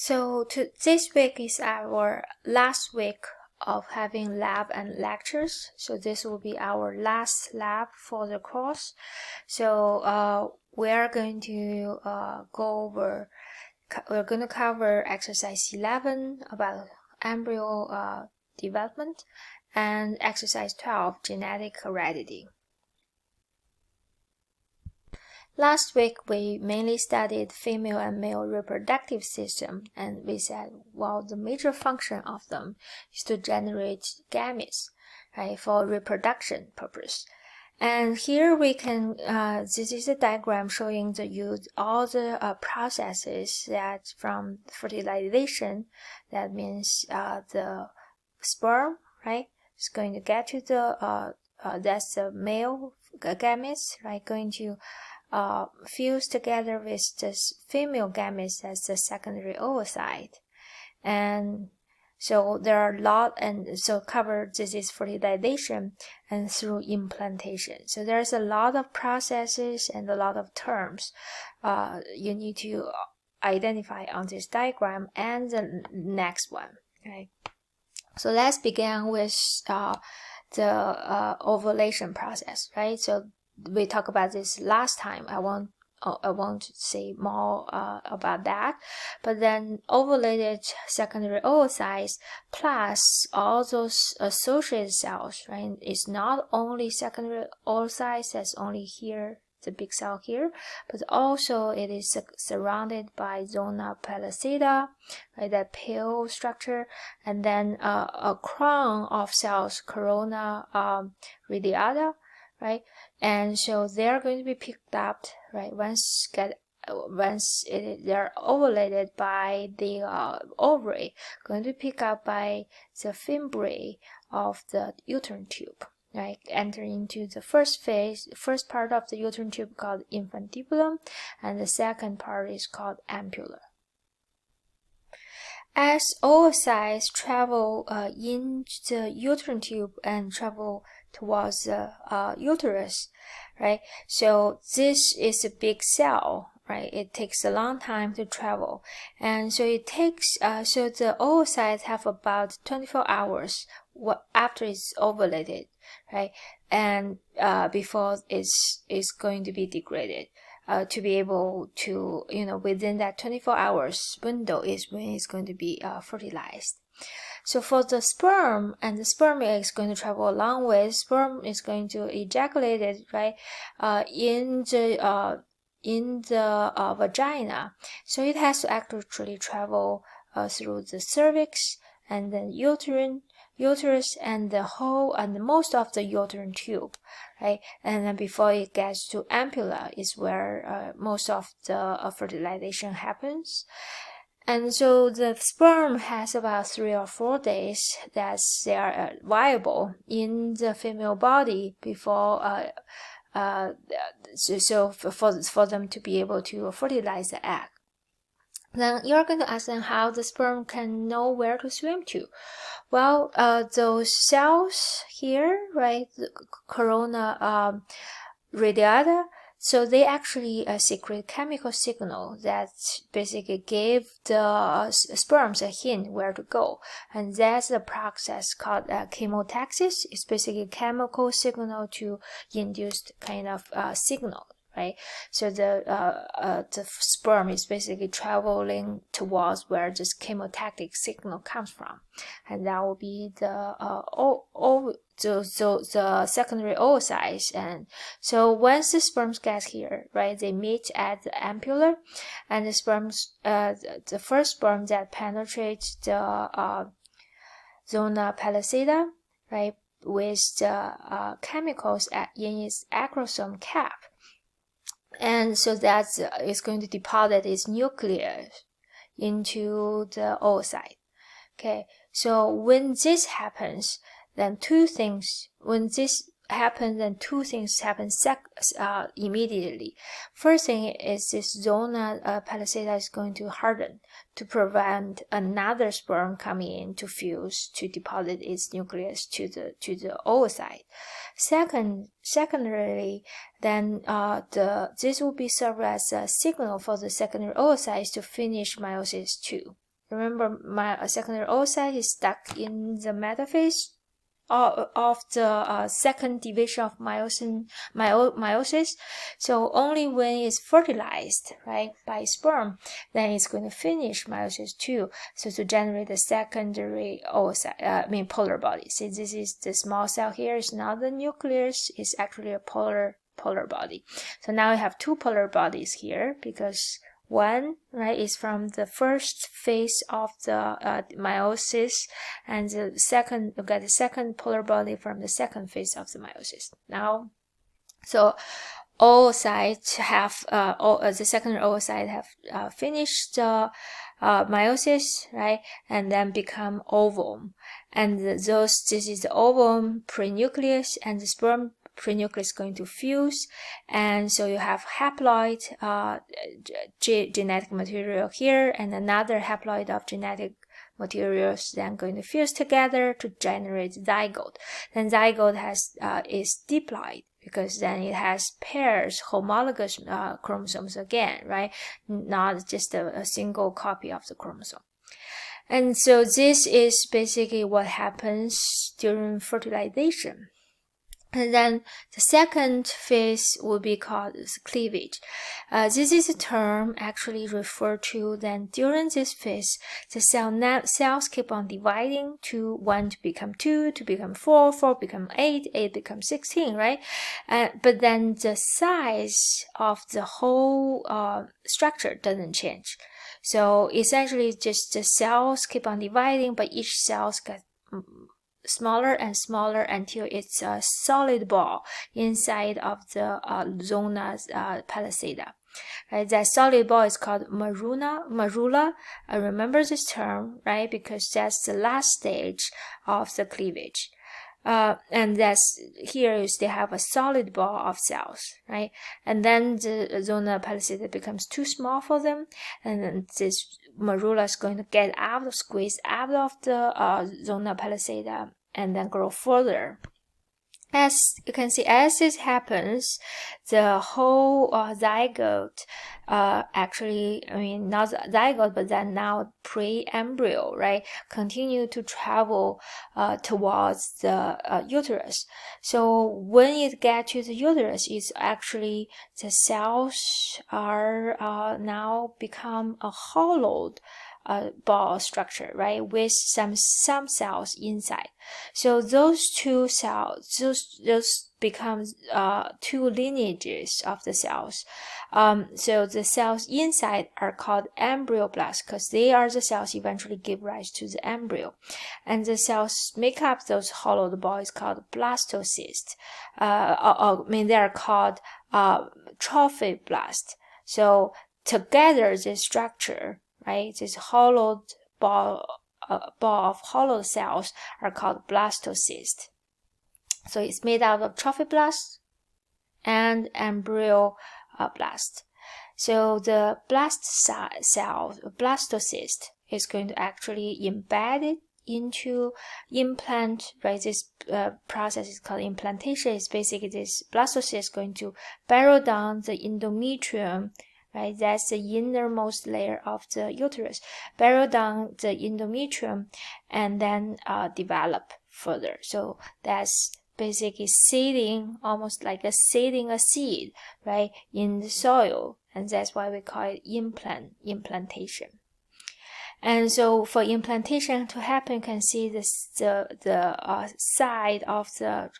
So this week is our last week of having lab and lectures. So this will be our last lab for the course. So we're going to we're going to cover exercise 11 about embryo development and exercise 12 genetic heredity. Last week, we mainly studied female and male reproductive system, and we said, well, the major function of them is to generate gametes, right, for reproduction purpose. And here we can, this is a diagram showing all the processes that from fertilization, that means the sperm, right, is going to get to the, that's the male gametes, right, going to fuse together with this female gametes as the secondary oocyte. And so there are a lot, and so covered this is fertilization and through implantation. So there's a lot of processes and a lot of terms you need to identify on this diagram and the next one, right? So let's begin with the ovulation process, right? So we talked about this last time. I won't say more about that. But then ovulated secondary oocytes plus all those associated cells, right? It's not only secondary oocytes that's only here, the big cell here, but also it is surrounded by zona pellucida, right, that pale structure, and then a crown of cells, corona radiata, right? And so they're going to be picked up, right, once they're ovulated by the ovary, going to pick up by the fimbriae of the uterine tube, right, enter into the first part of the uterine tube called infundibulum, and the second part is called ampulla. As oocytes travel in the uterine tube and travel towards the uterus, right? So this is a big cell, right? It takes a long time to travel, and so it takes so the oocytes have about 24 hours after it's ovulated, right? And before it's going to be degraded. To be able to, within that 24 hours window is when it's going to be fertilized. So for the sperm, and the sperm is going to travel a long way, sperm is going to ejaculate it, right, in the vagina. So it has to actually travel through the cervix and then uterus and the whole and most of the uterine tube, right? And then before it gets to ampulla is where most of the fertilization happens. And so the sperm has about 3 or 4 days that they are viable in the female body before so for them to be able to fertilize the egg. Then you're going to ask them how the sperm can know where to swim to. Well, those cells here, right, the corona radiata, so they actually secrete chemical signal that basically give the sperms a hint where to go, and that's the process called chemotaxis. It's basically chemical signal to induced kind of signal, right? So the sperm is basically traveling towards where this chemotactic signal comes from, and that will be the the secondary oocytes. And so once the sperms get here, right, they meet at the ampulla, and the sperms, the first sperm that penetrates the zona pellucida, right, with the chemicals in its acrosome cap. And so that is going to deposit its nucleus into the oocyte. Okay, so when this happens, then two things happen immediately. First thing is this zona pellucida is going to harden to prevent another sperm coming in to fuse to deposit its nucleus to the oocyte. Secondarily, then this will be served as a signal for the secondary oocytes to finish meiosis II. remember my secondary oocyte is stuck in the metaphase of the second division of meiosis. So only when it's fertilized, right, by sperm, then it's going to finish meiosis 2, so to generate the secondary oocyte, polar body. See, this is the small cell here, is not the nucleus, it's actually a polar body. So now we have 2 polar bodies here, because one, right, is from the first phase of the meiosis, and the second, you get the second polar body from the second phase of the meiosis. Now, so oocytes have the secondary oocyte have finished the meiosis, right, and then become ovum, and this is the ovum prenucleus, and the sperm prenucleus going to fuse, and so you have haploid genetic material here, and another haploid of genetic materials then going to fuse together to generate zygote. Then zygote is diploid, because then it has pairs, homologous chromosomes again, right? Not just a single copy of the chromosome. And so this is basically what happens during fertilization. And then the second phase will be called cleavage. This is a term actually referred to then during this phase, the cells keep on dividing to 1 to become 2 to become 4, 4 become 8, 8 becomes 16, right? But then the size of the whole structure doesn't change. So essentially just the cells keep on dividing, but each cells get smaller and smaller until it's a solid ball inside of the zona pellucida. Right, that solid ball is called marula. Remember this term, right? Because that's the last stage of the cleavage. And that's here is they have a solid ball of cells, right? And then the zona pellucida becomes too small for them, and then this marula is going to get out, squeeze out of the zona pellucida, and then grow further. As you can see, as this happens, the whole zygote, actually, not zygote, but then now pre-embryo, right, continue to travel towards the uterus. So when it gets to the uterus, it's actually the cells are now become a hollowed ball structure, right, with some cells inside. So those two cells, those becomes 2 lineages of the cells. So the cells inside are called embryoblasts, because they are the cells eventually give rise to the embryo, and the cells make up those hollowed balls called blastocysts. They are called trophoblast. So together, this structure, right, this hollowed ball of hollow cells are called blastocyst. So it's made out of trophoblast and embryoblast. So the blastocyst is going to actually embed it into implant, right? This process is called implantation. It's basically this blastocyst is going to burrow down the endometrium, right? That's the innermost layer of the uterus. Burrow down the endometrium and then develop further. So that's basically seeding, almost like seeding a seed, right, in the soil, and that's why we call it implantation. And so for implantation to happen, you can see this the side of the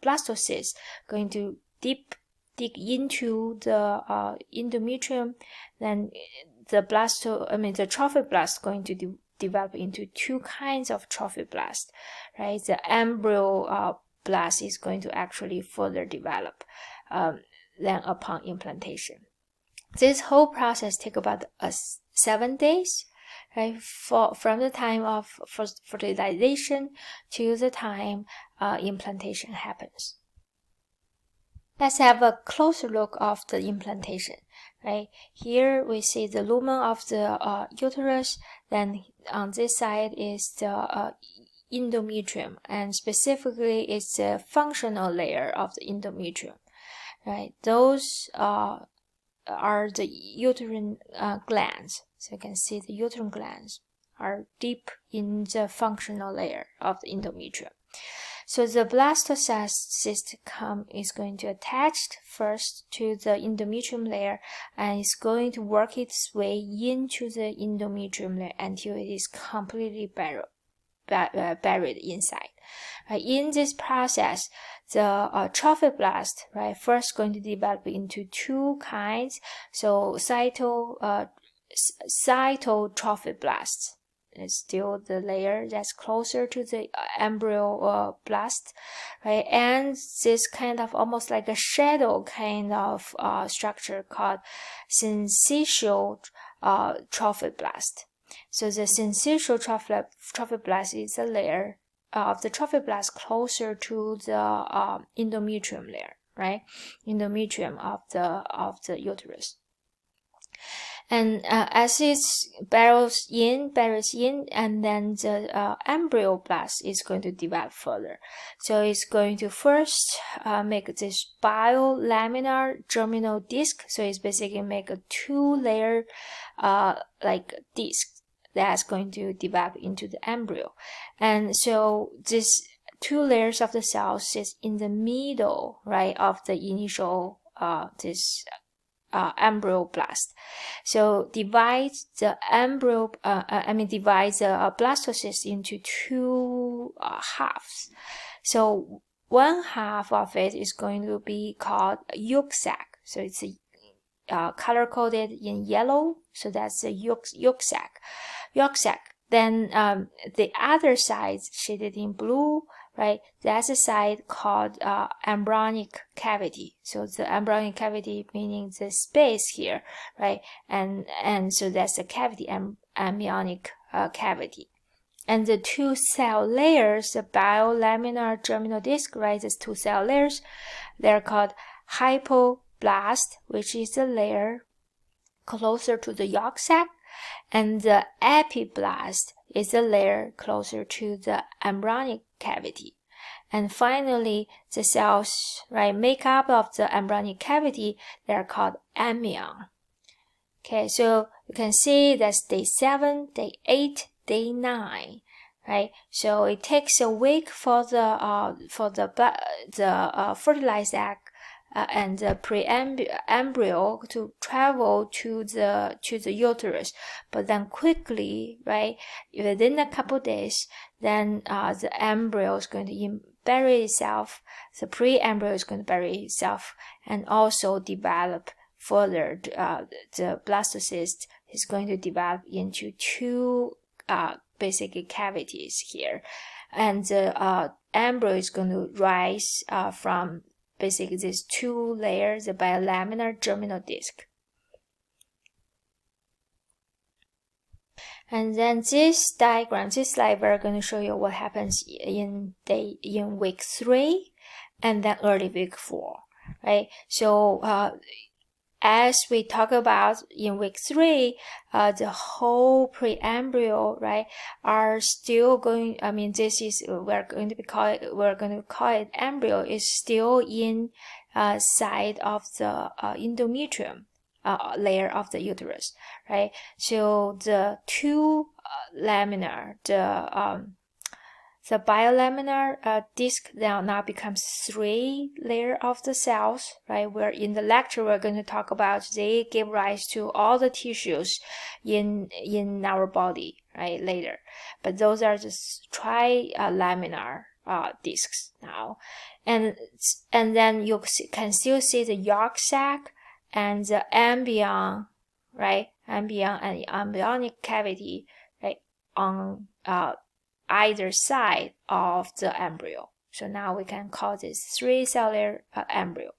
blastocyst going to dig into the endometrium. Then the trophoblast going to develop into 2 kinds of trophoblast, right? The embryo blast is going to actually further develop then upon implantation. This whole process takes about 7 days, right? From the time of fertilization to the time implantation happens. Let's have a closer look of the implantation, right? Here we see the lumen of the uterus. Then on this side is the endometrium, and specifically it's the functional layer of the endometrium, right? Those are the uterine glands. So you can see the uterine glands are deep in the functional layer of the endometrium. So the blastocyst is going to attach first to the endometrium layer, and it's going to work its way into the endometrium layer until it is completely buried inside. In this process, the trophoblast, first going to develop into two kinds. So cytotrophoblasts is still the layer that's closer to the embryo blast, right? And this kind of almost like a shadow kind of structure called syncytial trophoblast. So the syncytial trophoblast is a layer of the trophoblast closer to the endometrium layer, right? Endometrium of the uterus. And as it buries in, and then the embryoblast is going to develop further. So it's going to first make this biolaminar germinal disc. So it's basically make a two-layer like disc that's going to develop into the embryo. And so this two layers of the cell sits in the middle, right, of the initial embryoblast. So divide the blastocyst into two halves. So one half of it is going to be called yolk sac. So it's color coded in yellow. So that's the yolk sac. Then the other side shaded in blue, right? That's a side called embryonic cavity. So the embryonic cavity meaning the space here, right? And so that's the cavity, embryonic cavity. And the two cell layers, the biolaminar germinal disc, right? These two cell layers, they're called hypoblast, which is the layer closer to the yolk sac, and the epiblast is the layer closer to the embryonic cavity. And finally, the cells, right, make up of the embryonic cavity, they are called amnion. Okay, so you can see that's day 7, day 8, day 9, right? So it takes a week for the fertilized egg and the pre-embryo to travel to the uterus, but then quickly, right, within a couple days, then the embryo is going to bury itself, the pre-embryo is going to bury itself, and also develop further. The blastocyst is going to develop into two basic cavities here, and the embryo is going to rise from basically these two layers, the biolaminar germinal disc. And then this slide, we're going to show you what happens in week 3 and then early week 4, right? So as we talk about in week 3, the whole pre-embryo, right, are still going. I mean, this is we're going to call it embryo is still in side of the endometrium layer of the uterus, right? So the two laminar, the biolaminar disc now becomes 3 layer of the cells, right? Where in the lecture we're going to talk about they give rise to all the tissues in our body, right, later. But those are just trilaminar discs now, and then you can still see the yolk sac and the amnion, right? Amnion and embryonic cavity, right, on either side of the embryo. So now we can call this 3-cellular embryo.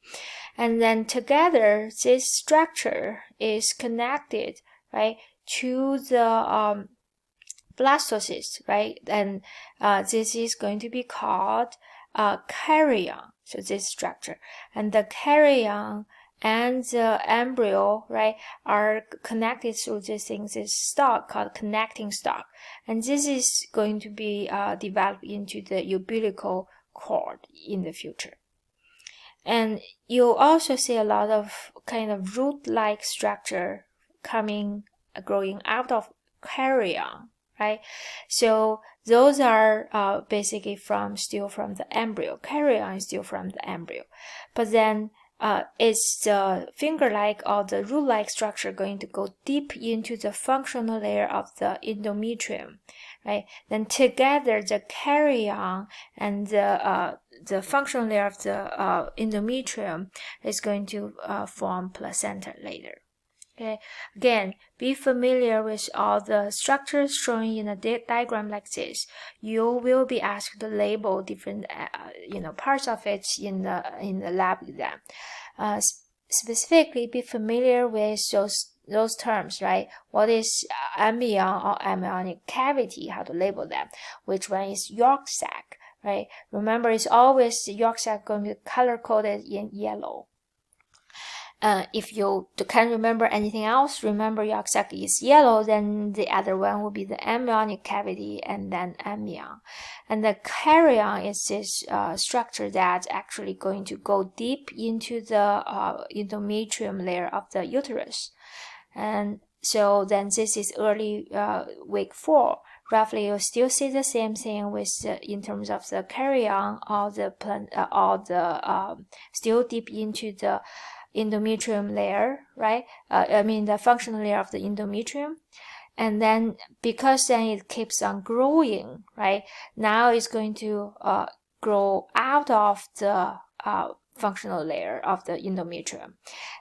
And then together, this structure is connected, right, to the blastocyst, right? And this is going to be called chorion. So this structure. And the chorion and the embryo, right, are connected through this stalk called connecting stalk. And this is going to be developed into the umbilical cord in the future. And you'll also see a lot of kind of root-like structure growing out of chorion, right? So those are basically still from the embryo. Carrion is still from the embryo. But then is the finger-like or the root-like structure going to go deep into the functional layer of the endometrium, right? Then together the carrion and the functional layer of the endometrium is going to form placenta later. Okay, again, be familiar with all the structures shown in a diagram like this. You will be asked to label different, parts of it in the lab exam. Specifically, be familiar with those terms, right? What is amnion or amniotic cavity? How to label them? Which one is yolk sac, right? Remember, it's always the yolk sac going to be color coded in yellow. If you can't remember anything else, remember yolk sac is yellow, then the other one will be the amniotic cavity and then amnion. And the carrion is this structure that's actually going to go deep into the endometrium layer of the uterus. And so then this is early week 4. Roughly, you'll still see the same thing with in terms of the carrion or the still deep into the endometrium layer, right? The functional layer of the endometrium. And then because then it keeps on growing, right? Now it's going to grow out of the functional layer of the endometrium.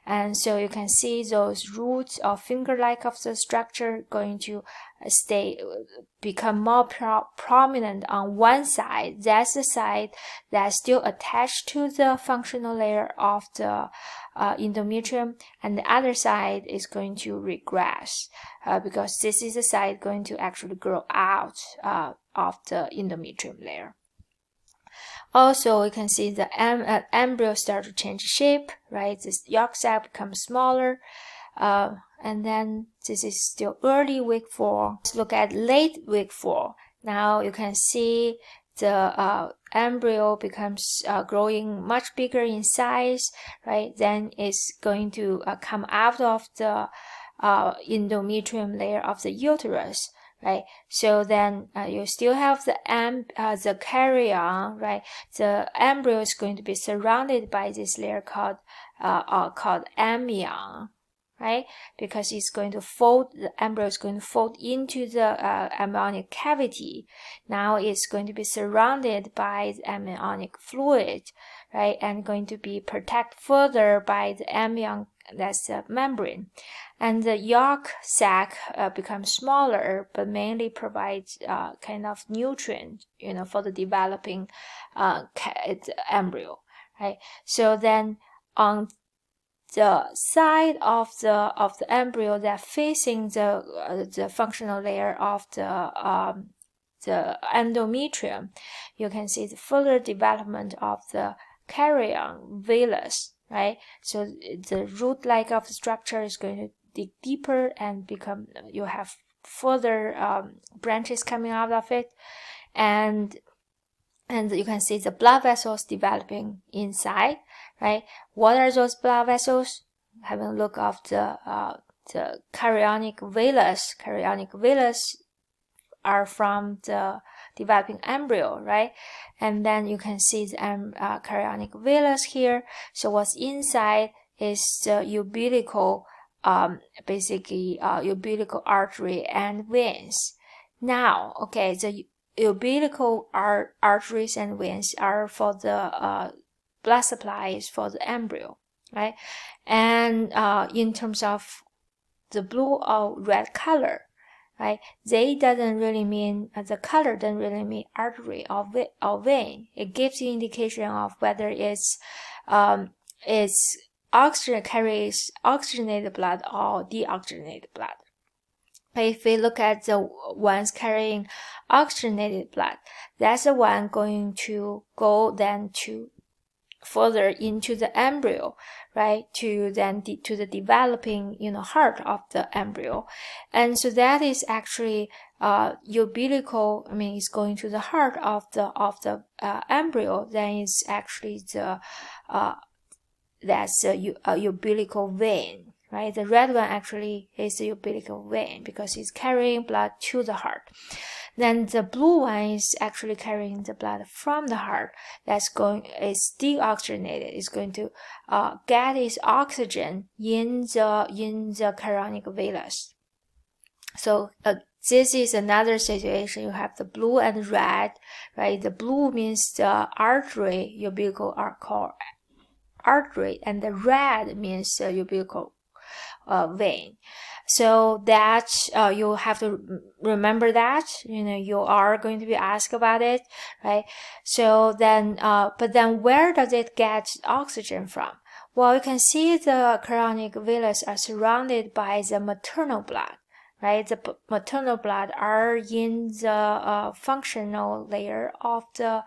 And so you can see those roots or finger-like of the structure going to become more prominent on one side. That's the side that's still attached to the functional layer of the endometrium, and the other side is going to regress because this is the side going to actually grow out of the endometrium layer. Also, you can see the embryo start to change shape, right? This yolk sac becomes smaller. And then this is still early week 4. Let's look at late week 4. Now you can see the embryo becomes growing much bigger in size, right? Then it's going to come out of the endometrium layer of the uterus, right? So then you still have the carrion, right? The embryo is going to be surrounded by this layer called amnion, right? Because it's going to the embryo is going to fold into the amniotic cavity. Now it's going to be surrounded by the amniotic fluid, right? And going to be protected further by the amnion, that's the membrane. And the yolk sac becomes smaller, but mainly provides kind of nutrient, for the developing embryo, right? So then on the side of the embryo that facing the functional layer of the endometrium, you can see the further development of the carrion vellus, right? So the root-like of the structure is going to dig deeper and you have further branches coming out of it, and you can see the blood vessels developing inside, right? What are those blood vessels? Having a look of the chorionic vellus. Chorionic vellus are from the developing embryo, right? And then you can see the chorionic vellus here. So what's inside is the umbilical, umbilical artery and veins. Now, okay, the umbilical arteries and veins are for the blood supplies for the embryo, right? And in terms of the blue or red color, right? They doesn't really mean the color doesn't really mean artery or vein. It gives you indication of whether it's carries oxygenated blood or deoxygenated blood. If we look at the ones carrying oxygenated blood, that's the one going to go then to further into the embryo, right? To the developing, heart of the embryo. And so that is actually umbilical, it's going to the heart of the embryo. Then it's actually that's a umbilical vein, right? The red one actually is the umbilical vein because it's carrying blood to the heart. Then the blue one is actually carrying the blood from the heart. Is deoxygenated. It's going to get its oxygen in the chorionic villus. So this is another situation. You have the blue and red, right? The blue means the artery, umbilical artery, and the red means the umbilical vein. So that you have to remember that, you are going to be asked about it, right? So then, but then where does it get oxygen from? Well, you can see the chorionic villus are surrounded by the maternal blood, right? The maternal blood are in the functional layer of the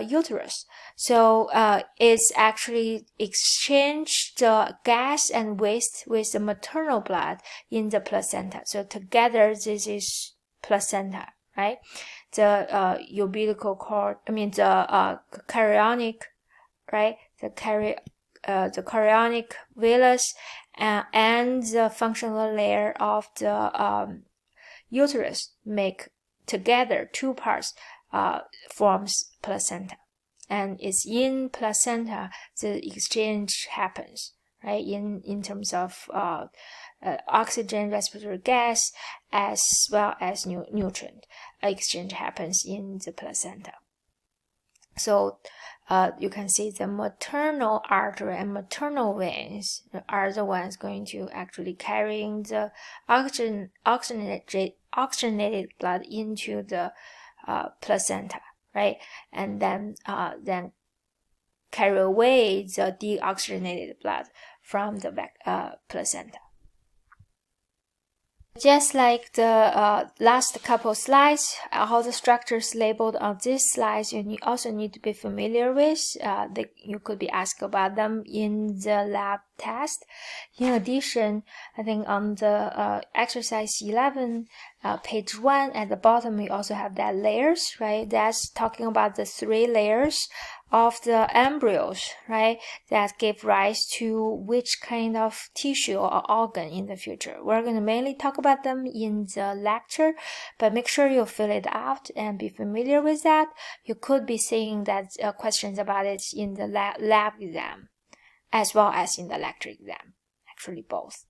uterus. So it's actually exchange the gas and waste with the maternal blood in the placenta. So together, this is placenta, right? The umbilical cord, the chorionic, right? The chorionic villus and the functional layer of the uterus make together two parts forms placenta. And it's in placenta the exchange happens, right? In terms of oxygen, respiratory gas, as well as nutrient exchange happens in the placenta. So you can see the maternal artery and maternal veins are the ones going to actually carrying the oxygenated blood into the placenta, right? And then carry away the deoxygenated blood from the placenta. Just like the last couple slides, all the structures labeled on this slide you also need to be familiar with. You could be asked about them in the lab test. In addition, I think on the exercise 11, page 1 at the bottom, we also have that layers, right? That's talking about the 3 layers of the embryos, right? That give rise to which kind of tissue or organ in the future. We're going to mainly talk about them in the lecture, but make sure you fill it out and be familiar with that. You could be seeing that questions about it in the lab exam as well as in the lecture exam, actually both.